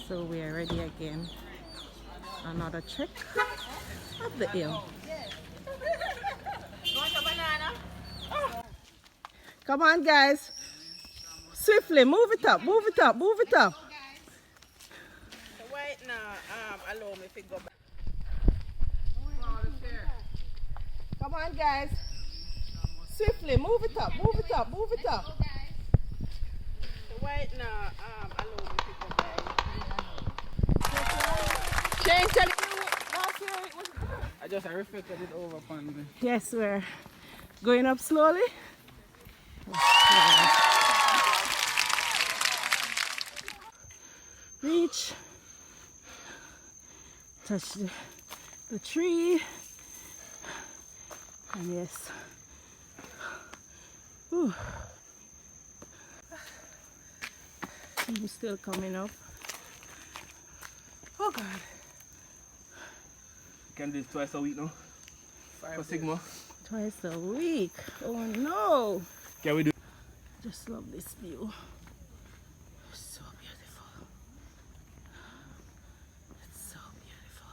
So we are ready again. Another trek up the hill. Want a banana? Come on, guys. Swiftly, move it up, move it up, move it up. So wait now, allow me to go back. Come on, guys. Swiftly, move it up, move it up, move it up. So wait now, allow me to go back. Change the... I just reflected it over upon me. Yes, we're going up slowly. Reach. Touch the tree. And yes. Whew. I'm still coming up. Oh God. Can do this twice a week now. For Sigma. Twice a week. Oh no. Can we do? Just love this view. So beautiful. It's so beautiful.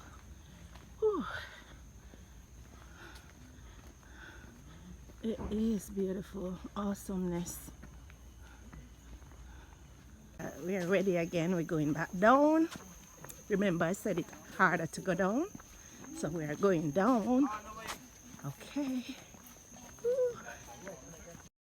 Whew. It is beautiful. Awesomeness. We are ready again. We're going back down. Remember I said it's harder to go down. So we are going down. Okay.